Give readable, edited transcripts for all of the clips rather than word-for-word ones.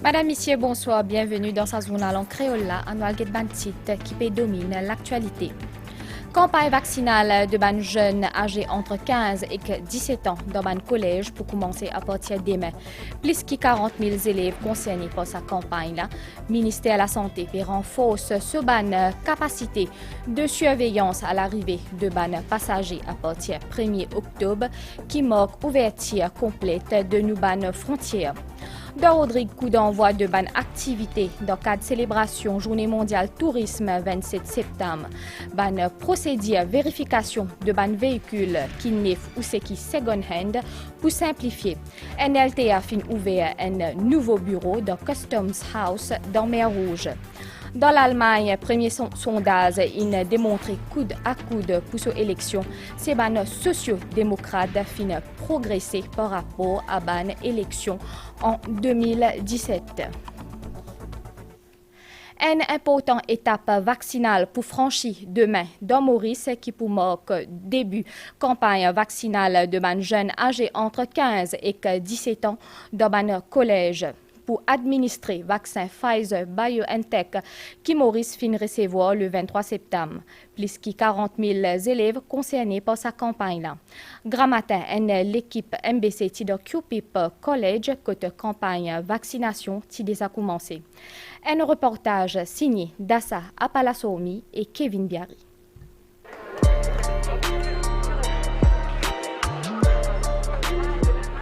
Madame, Monsieur, bonsoir. Bienvenue dans sa journal en créole annuel Get Bantit qui domine l'actualité. Campagne vaccinale de ban jeunes âgés entre 15 et 17 ans dans ban collège pour commencer à partir de demain. Plus de 40 000 élèves concernés par sa campagne. Ministère de la Santé renforce ce ban capacité de surveillance à l'arrivée de ban passagers à partir du 1er octobre qui marque ouverture complète de nos ban frontières. Dans Rodrigue, coup d'envoi de ban activité dans le cadre de célébration Journée mondiale tourisme 27 septembre. Ban procédure vérification de ban véhicules qui neuf ou c'est qui second hand pour simplifier. NLT a fin ouvert un nouveau bureau dans Customs House dans Mer Rouge. Dans l'Allemagne, premier sondage, il a démontré coude à coude pour cette élection. Ces ban sociaux-démocrates fin progresser par rapport à ban élection en 2017. Une importante étape vaccinale pour franchir demain dans Maurice qui pour marquer début campagne vaccinale de ban jeunes âgés entre 15 et 17 ans dans ban collège pour administrer vaccin Pfizer BioNTech qui Maurice fin recevoir le 23 septembre. Plus de 40 000 élèves concernés par sa campagne. Gramatin l'équipe MBC de QPIP College côté campagne vaccination qui déjà commencé. Un reportage signé Dassa Apalasomi et Kevin Biari.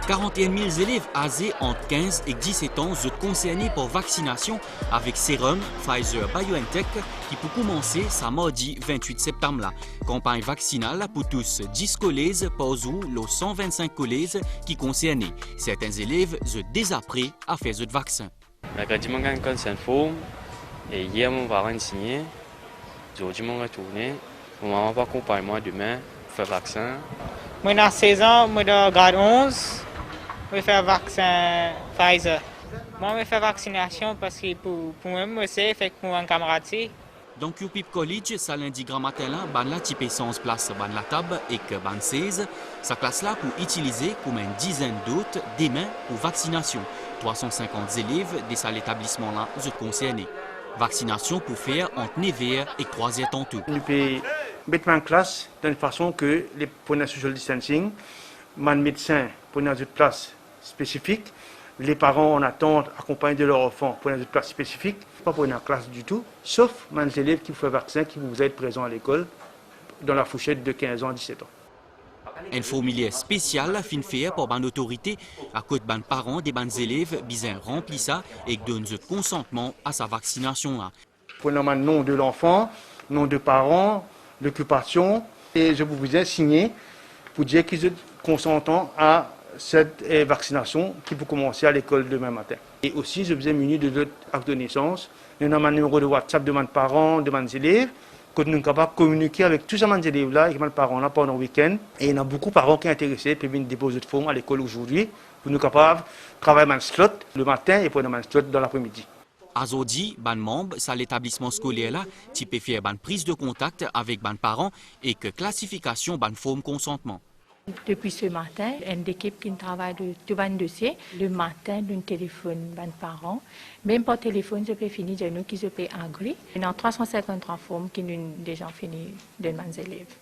41 000 élèves âgés entre 15 et 17 ans sont concernés par vaccination avec sérum Pfizer BioNTech qui peut commencer ce mardi 28 septembre. La campagne vaccinale pour tous 10 collèges pose les 125 collèges qui concernés. Certains élèves sont déjà prêts à faire ce vaccin. Mercredi, je suis conscient forme et hier, mon parent signé. Aujourd'hui, je suis retourné. Mon maman va accompagner moi demain pour faire le vaccin. Moi, j'ai 16 ans, je suis dans grade 11. Je vais faire le vaccin Pfizer. Moi, je fais la vaccination parce que pour moi, c'est fait pour un camarade. Dans QPIP College, ça lundi grand matin là, ban la type essence place ban la table et que ban 16, sa classe là pour utiliser comme une dizaine d'autres demain pour vaccination. 350 élèves de cet établissement là sont concernés. Vaccination pour faire entre 9h et 3h tantôt. Nous pouvons mettre en classe d'une façon que les pour le social distancing, les médecins pour une place spécifique, les parents en attente accompagnés de leurs enfants pour une place spécifique, pas pour une classe du tout, sauf les élèves qui font le vaccin qui vous être présents à l'école dans la fourchette de 15 ans à 17 ans. Un formulaire spécial fin fait pour les autorités à côté des parents des élèves bien remplir ça et donner le consentement à sa vaccination là. Prenons le nom de l'enfant, nom de parents, l'occupation et je vous ai signé pour dire qu'ils sont consentants à cette vaccination qui peut commencer à l'école demain matin. Et aussi, je vous ai muni de d'autres actes de naissance. Nous avons un numéro de WhatsApp de mes parents, de mes élèves, que nous sommes capables de communiquer avec tous ces élèves-là et mes parents-là pendant le week-end. Et il y a beaucoup de parents qui sont intéressés pour venir déposer de fonds à l'école aujourd'hui pour nous capables de travailler un slot le matin et pour un slot dans l'après-midi. Aujourd'hui, ban membre à l'établissement scolaire là, tu peux faire ban prise de contact avec ban parents et que classification ban forme consentement. Depuis ce matin, une équipe qui travaille de 22 dossiers. Le matin, d'un téléphone, ban parents. Même par téléphone, je peux finir de nous qui se peut agri. Il y a 353 formes qui ont déjà fini de mes élèves.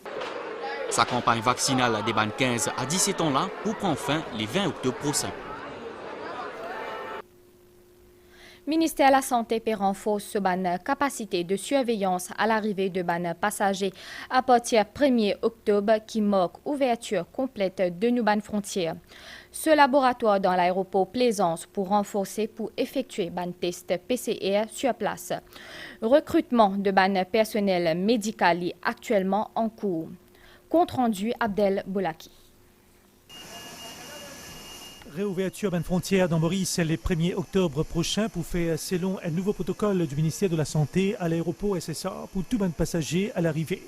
Sa campagne vaccinale des ban 15 à 17 ans là pour prendre fin les 20 octobre prochain. Ministère de la Santé renforce ce ban capacité de surveillance à l'arrivée de ban passagers à partir du 1er octobre qui marque ouverture complète de nos ban frontières. Ce laboratoire dans l'aéroport Plaisance pour renforcer pour effectuer ban test PCR sur place. Recrutement de ban personnel médical est actuellement en cours. Compte rendu Abdel Boulaki. Réouverture d'une frontière dans Maurice le 1er octobre prochain pour faire selon un nouveau protocole du ministère de la Santé à l'aéroport SSA pour tout bon passager à l'arrivée.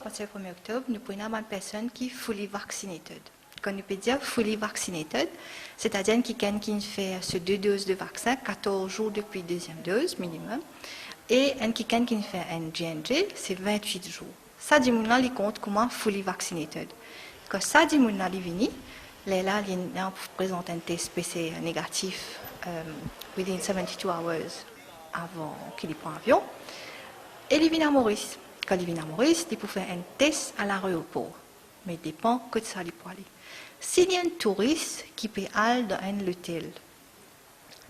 À partir du 1er octobre, nous prenons une personne qui est fully vaccinated. Quand nous peut dire fully vaccinated, c'est-à-dire qui fait ce 2 doses de vaccin, 14 jours depuis la deuxième dose minimum, et quelqu'un qui fait un J&J, c'est 28 jours. Ça dit que les compte comme fully vaccinated. Quand ça dit que les là, il présente un test PCR négatif within 72 hours avant qu'il prenne l'avion. Et il vient à Maurice. Quand il vient à Maurice, il peut faire un test à l'aéroport. Mais il dépend que de ça il peut aller. S'il y a un touriste qui peut aller dans un hôtel,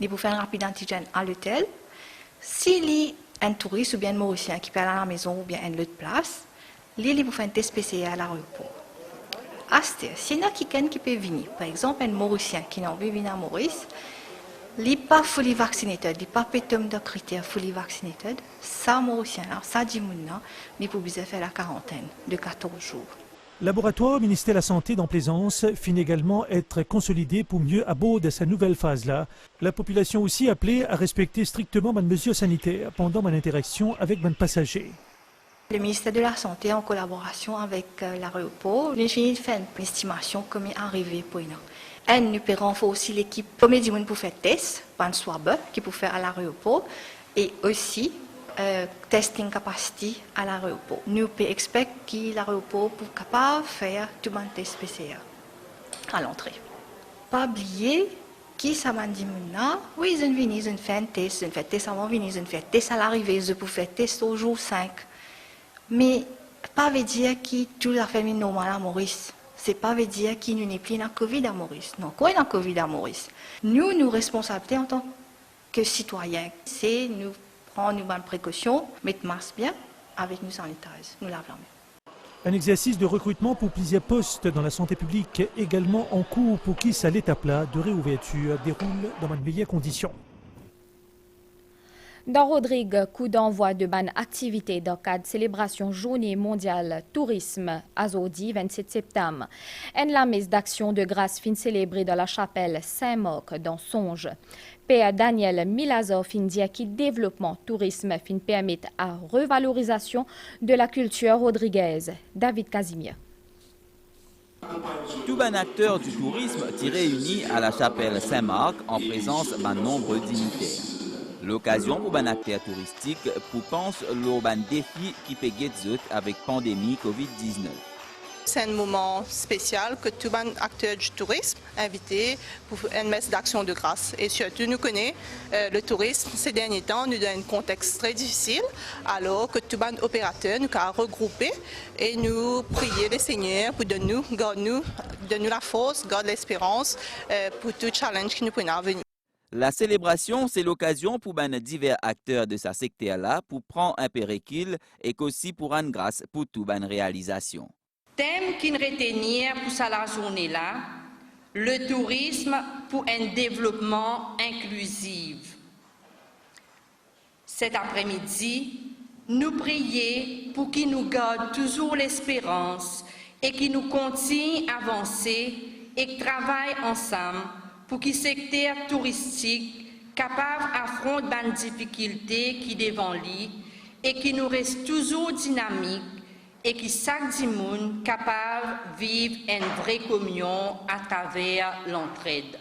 il peut faire un rapide antigène à l'hôtel. S'il y a un touriste ou bien un Mauricien qui peut aller à la maison ou bien à une autre place, il peut faire un test PCR à l'aéroport. S'il y a quelqu'un qui peut venir, par exemple un Mauricien qui n'a envie de venir à Maurice, il n'est pas fully vaccinated, il n'est pas pétum de critères fully vaccinated, ça Mauricien, ça dit maintenant, il peut faire la quarantaine de 14 jours. Laboratoire au ministère de la Santé dans Plaisance finit également être consolidé pour mieux aborder sa nouvelle phase-là. La population aussi appelée à respecter strictement les mesures sanitaires pendant mon interaction avec mes passagers. Le ministère de la Santé, en collaboration avec l'aéroport, nous avons fait une estimation comme il est arrivé pour nous. Nous pouvons renforcer aussi l'équipe comme du monde pour faire test, un swab qui peut faire à l'aéroport et aussi testing capacity à l'aéroport. Nous pouvons expecter que l'aéroport est capable de faire tout un test PCR à l'entrée. Pas oublier qui ça m'a dit maintenant, oui, ils viennent, ils font un test, ils font un test avant de venir, ils font un test à l'arrivée, ils peuvent faire un test au jour 5. Mais pas veut dire que tout a fait normal à Maurice. C'est pas veut dire qu'il n'y a plus de Covid à Maurice. Non, quoi il y a Covid à Maurice? Nous responsabilités en tant que citoyens, c'est nous prendre nos précautions, mettre masque bien, avec nos sanitises, nous lavons la main. Un exercice de recrutement pour plusieurs postes dans la santé publique également en cours pour qui à l'étape-là de réouverture déroule dans de meilleures conditions. Dans Rodrigue, coup d'envoi de ban activité dans le cadre de célébration Journée mondiale tourisme Azodi 27 septembre. La messe d'action de grâce fin célébrée dans la chapelle Saint-Marc dans Songe. Père Daniel Milazov fin dit que développement tourisme fin permet à revalorisation de la culture rodriguaise. David Casimir. Tout bon acteur du tourisme est réuni à la chapelle Saint-Marc en présence d'un nombre dignitaires. L'occasion pour un acteur touristique pour penser l'urban défi qui peut guetter avec pandémie COVID-19. C'est un moment spécial que tout bon acteur du tourisme invité pour une messe d'action de grâce. Et surtout, nous connaissons le tourisme ces derniers temps, nous dans un contexte très difficile, alors que tout bon opérateur nous a regroupé et nous prier le Seigneur pour donner la force, garde l'espérance pour tout challenge qui nous peut venir. La célébration, c'est l'occasion pour divers acteurs de ce secteur-là pour prendre un peu recul et aussi pour rendre grâce pour toute bonne réalisation. Thème qui nous retenir pour cette journée-là, le tourisme pour un développement inclusif. Cet après-midi, nous prions pour qu'il nous garde toujours l'espérance et qu'il nous continue à avancer et travailler ensemble pour que le secteur touristique capable d'affronter les difficultés qui devant lui et qui nous reste toujours dynamique et qui chaque monde capable de vivre une vraie communion à travers l'entraide.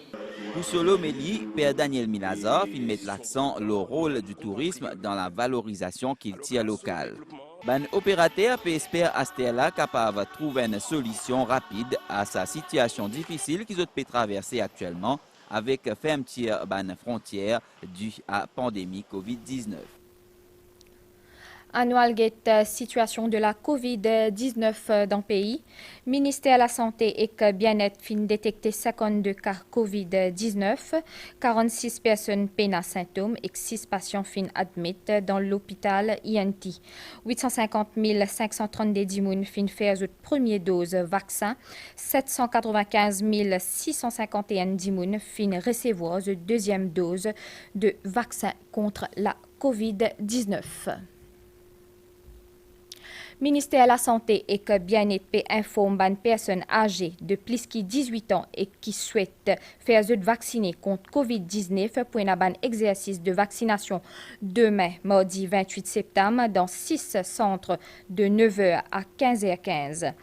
Pour Solo Méli, Père Daniel Milazov, il met l'accent sur le rôle du tourisme dans la valorisation qu'il tire local. Ben opérateur peut espérer à ce là capable de trouver une solution rapide à sa situation difficile qu'ils peut traverser actuellement avec fermeture ban frontière due à la pandémie COVID-19. Annual Gate situation de la COVID-19 dans le pays. Ministère de la Santé et que bien-être fin détecté 52 cas COVID-19, 46 personnes peinent à symptômes et 6 patients fin admis dans l'hôpital INT. 850 532 dimoun fin faire une première dose vaccin, 795 651 dimoun fin recevoir une deuxième dose de vaccin contre la COVID-19. Ministère de la Santé et que bien-être informe les personnes âgées de plus de 18 ans et qui souhaitent faire vacciner contre COVID-19 pour un exercice de vaccination demain, mardi 28 septembre, dans 6 centres de 9h à 15h15.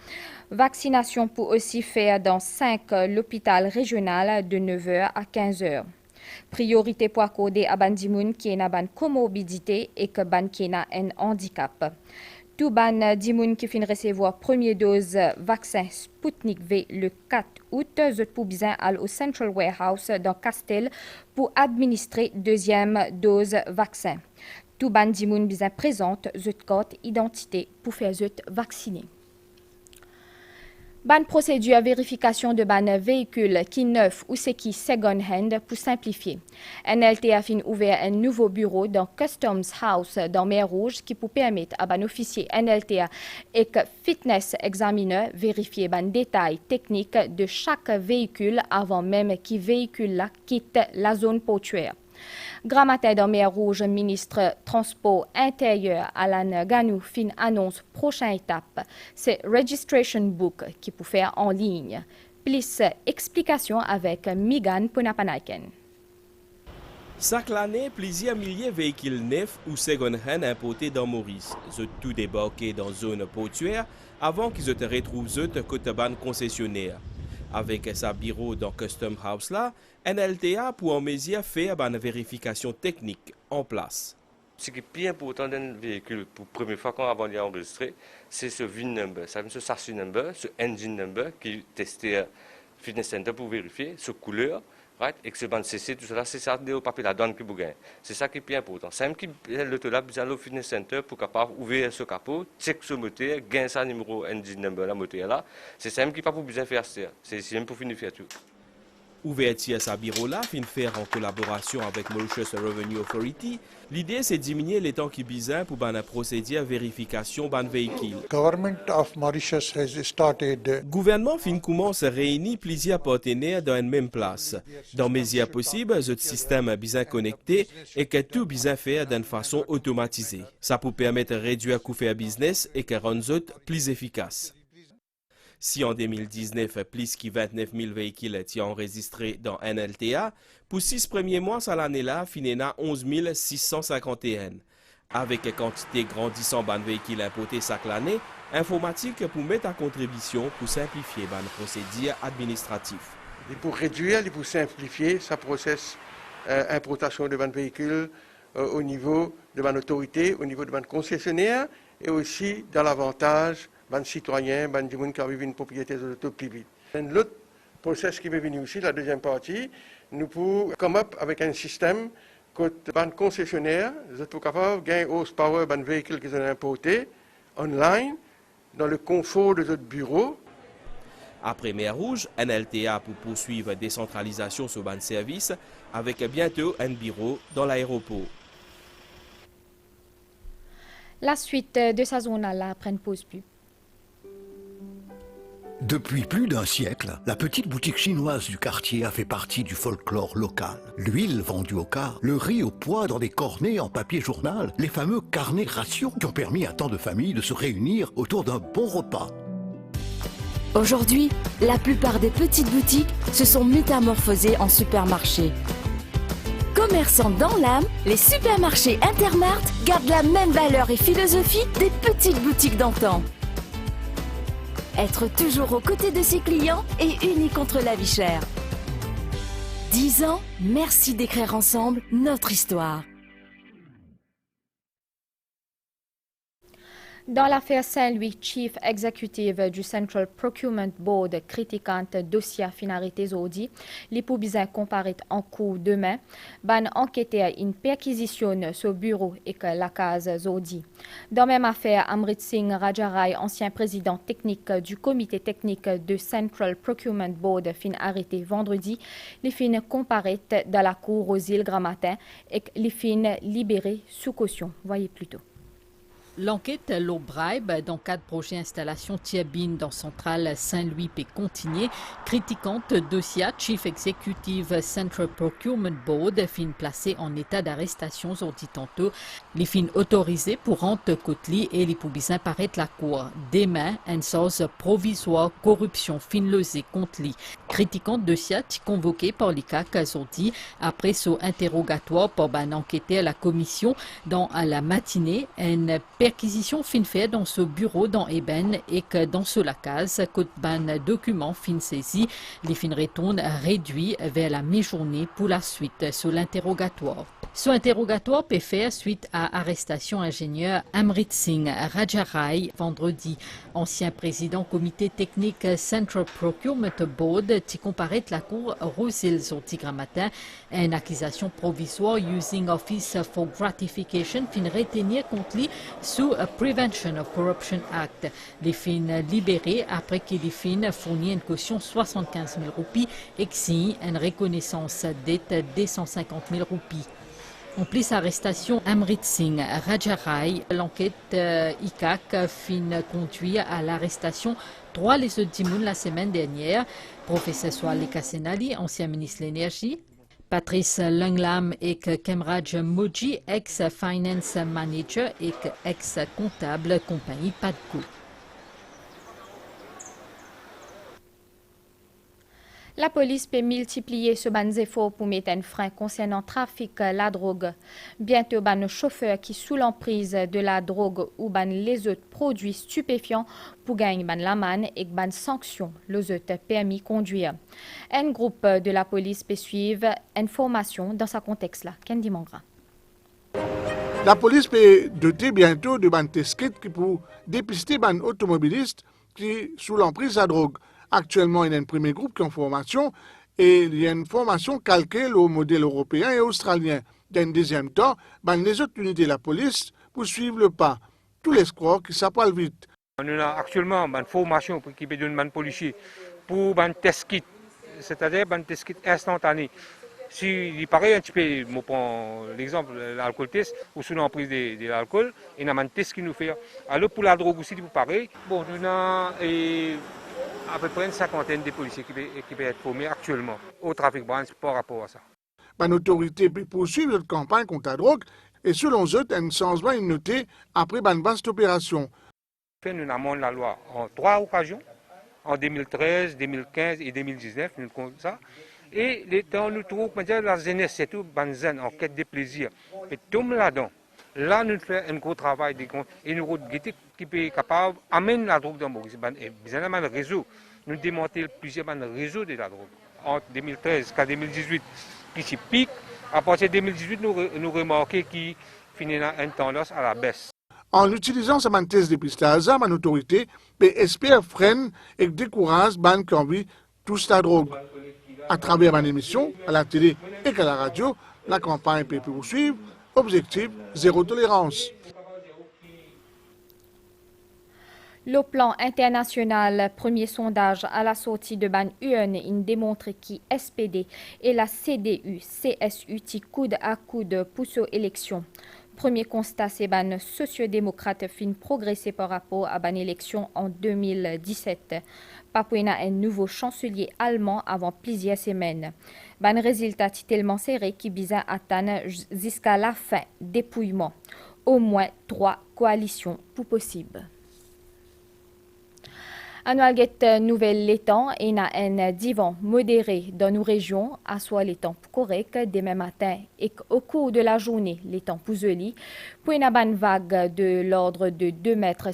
Vaccination pour aussi faire dans 5 l'hôpital régional de 9h à 15h. Priorité pour accorder à Bandimoun qui a une comorbidité et que ban qui a un handicap. Tout ban dimoun qui fin recevoir première dose vaccin Sputnik V le 4 août, zot pou bizin al au Central Warehouse dans Castel pour administrer deuxième dose vaccin. Tout ban dimoun bizin présente zot carte identité pour faire zot vacciner. Ban procédure vérification de ban véhicule qui neuf ou c'est qui second hand pour simplifier. NLTA a fin ouvert un nouveau bureau dans Customs House dans Mer Rouge qui peut permettre à ban officier NLTA et que fitness examiner vérifier ban détails techniques de chaque véhicule avant même que véhicule là quitte la zone portuaire. Grand matin dans Mer Rouge, ministre Transport Intérieur Alan Ganou fin annonce prochaine étape. C'est Registration Book qui peut faire en ligne. Plus explications avec Megan Ponapanaiken. Chaque année, plusieurs milliers de véhicules neufs ou second-hand importés dans Maurice. Ils tout débarqué dans une zone portuaire avant qu'ils se retrouvent côté ban concessionnaire. Avec sa bureau dans Custom House là, NLTA pour en mesure faire une vérification technique en place. Ce qui est bien important d'un véhicule pour la première fois qu'on va enregistrer, c'est ce VIN number, ce chassis number, ce engine number qui est testé à Fitness Center pour vérifier, ce couleur, right, et que ce bande CC, tout cela, c'est ça au papier la donne qui vous gagne. C'est ça qui est bien important. C'est même qui l'auto-là, vous allez au Fitness Center pour capable ouvrir ce capot, check ce moteur, gagner sa numéro engine number, la moteur là. C'est ça même qui pas pour besoin faire ça. C'est même pour finir faire tout. Ouverture à sa bureau là, fin faire en collaboration avec Mauritius Revenue Authority. L'idée c'est diminuer les temps qui besoin pour ban procédure vérification ban véhicule. Government of Mauritius has started. Gouvernement fin commence à réunir plusieurs partenaires dans une même place. Dans mesure possible, ce système bien connecté et que tout bien fait d'une façon automatisée. Ça peut permettre de réduire coût faire business et que rendre plus efficace. Si en 2019, plus que 29 000 véhicules étaient enregistrés dans NLTA, pour 6 premiers mois de l'année-là, finina 11 651. Avec une quantité grandissante de véhicules importés chaque année, informatique pour mettre à contribution pour simplifier les procédures administratives. Et pour réduire et pour simplifier ce processus d'importation de véhicules au niveau de l'autorité, au niveau de concessionnaire et aussi dans l'avantage des citoyens, des gens qui vivent une propriété de l'auto plus vite. L'autre processus qui est venu aussi, la deuxième partie, nous pouvons come up avec un système que les concessionnaires sont capables de gagner horsepower des véhicules qu'ils ont importés online, dans le confort de notre bureau. Après Mer Rouge, NLTA pour poursuivre la décentralisation sur ban service avec bientôt un bureau dans l'aéroport. La suite de sa zone-là prend pause pub. Depuis plus d'un siècle, la petite boutique chinoise du quartier a fait partie du folklore local. L'huile vendue au quart, le riz au pois dans des cornets en papier journal, les fameux carnets ration qui ont permis à tant de familles de se réunir autour d'un bon repas. Aujourd'hui, la plupart des petites boutiques se sont métamorphosées en supermarchés. Commerçants dans l'âme, les supermarchés Intermart gardent la même valeur et philosophie des petites boutiques d'antan. Être toujours aux côtés de ses clients et unis contre la vie chère. 10 ans, merci d'écrire ensemble notre histoire. Dans l'affaire Saint-Louis, Chief Executive du Central Procurement Board critiquant dossier finalité Zodi, les poubisins comparaît en cours demain. Ban enquêteur une perquisition sur bureau et que la case Zodi. Dans même affaire, Amrit Singh Rajarai, ancien président technique du comité technique de Central Procurement Board, fin arrêté vendredi, les fins comparaît dans la cour aux îles Grand-Matin et les fins libérées sous caution. Voyez plutôt. L'enquête low bribe dans cadre projet installation Tiabine dans centrale Saint-Louis peut continuer. Critiquante dossier Chief Executive Central Procurement Board fin placé en état d'arrestation aujourd'hui tantôt. Les fins autorisées pour rente Cotely et les poubisins paraître la cour. Demain, un source provisoire corruption fin losée contre lui. Critiquante dossier convoqué par l'ICAC aujourd'hui après son interrogatoire pour ban enquêter à la commission dans la matinée. Une perquisition fin fait dans ce bureau dans Eben et que dans ce la case, côte ban document fin saisi, les fins retournent réduits vers la mi-journée pour la suite sur l'interrogatoire. Son interrogatoire peut faire suite à arrestation ingénieur Amrit Singh Rajarai vendredi. Ancien président comité technique Central Procurement Board qui comparaît la cour Rosils au Tigramatin. Une accusation provisoire using office for gratification fin retenir contre lui sous Prevention of Corruption Act. Les fins libérés après qu'il fin fournit une caution 75 000 roupies et signe une reconnaissance dette de 150 000 roupies. En plus arrestation Amrit Singh Rajarai, l'enquête ICAC fin conduit à l'arrestation 3 les Dimouns la semaine dernière. Professeur Swale Kassenali, ancien ministre de l'Énergie, Patrice Lunglam et Kemraj Moji, ex-finance manager et ex-comptable compagnie Padco. La police peut multiplier ce ban efforts pour mettre un frein concernant le trafic la drogue. Bientôt, ban chauffeurs qui sous l'emprise de la drogue ou ban les autres produits stupéfiants pour gagner ban la manne et ban sanction les autres permis conduire. Un groupe de la police peut suivre une formation dans ce contexte-là. Kendi Mangra. La police peut doter bientôt de ban test kit pour dépister ban automobilistes qui sous l'emprise de la drogue. Actuellement, il y a un premier groupe qui est en formation et il y a une formation calquée au modèle européen et australien. Dans un deuxième temps, les autres unités de la police pour suivre le pas. Tous les escrocs qui s'apprennent vite. On a actuellement une formation qui peut donner aux policiers pour un test kit, c'est-à-dire un test kit instantané. Si il paraît un petit peu, je prends l'exemple de l'alcool test ou sous l'emprise de l'alcool, il y a un test qui nous fait. Alors pour la drogue aussi, c'est pareil. Bon, nous avons à peu près une cinquantaine de policiers qui peuvent être formés actuellement au trafic branche par rapport à ça. L'autorité peut poursuivre notre campagne contre la drogue et selon eux, un changement est noté après une vaste opération. Nous avons la loi en 3 occasions, en 2013, 2015 et 2019, nous comptons ça. Et les temps nous trouvons que la jeunesse, c'est tout, en quête de plaisir. Et tout là-dedans. Là, nous faisons un gros travail et nous avons qui peut être capable d'amener la drogue dans Maurice. Et bien le réseau, nous démantelons plusieurs réseaux de la drogue. Entre 2013 et 2018, qui se pique. À partir de 2018, nous remarquons qu'il finit un tendance à la baisse. En utilisant ce test de dépistage, mon autorité peut espérer freiner et décourager les gens qui ont envie de toucher la drogue. À travers une émission, à la télé et à la radio, la campagne peut poursuivre. Objectif, zéro tolérance. Le plan international, premier sondage à la sortie de ban UN, il démontre que SPD et la CDU, CSU, qui coude à coude poussent aux élections. Premier constat, c'est ban sociodémocrate fin progresser par rapport à ban élection en 2017. Papouina un nouveau chancelier allemand avant plusieurs semaines. Ban résultat tellement serré qui vise à atteindre jusqu'à la fin dépouillement. Au moins 3 coalitions pour possible. Annualget nouvelle l'étang et na un divan modéré dans nos régions, à soit les temps corrects demain matin et au cours de la journée les temps pouzeli, pour une ban vague de l'ordre de 2,50 mètres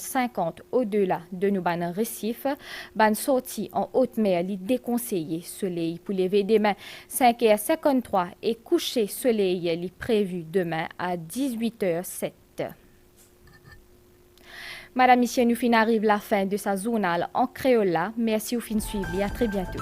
au-delà de nos ban récifs, ban sortie en haute mer li déconseillé soleil pour lever demain 5h53 et coucher soleil li prévu demain à 18h07. Madame, Monsieur, nous fin arrive la fin de sa journal en créole. Merci au fin suivi. À très bientôt.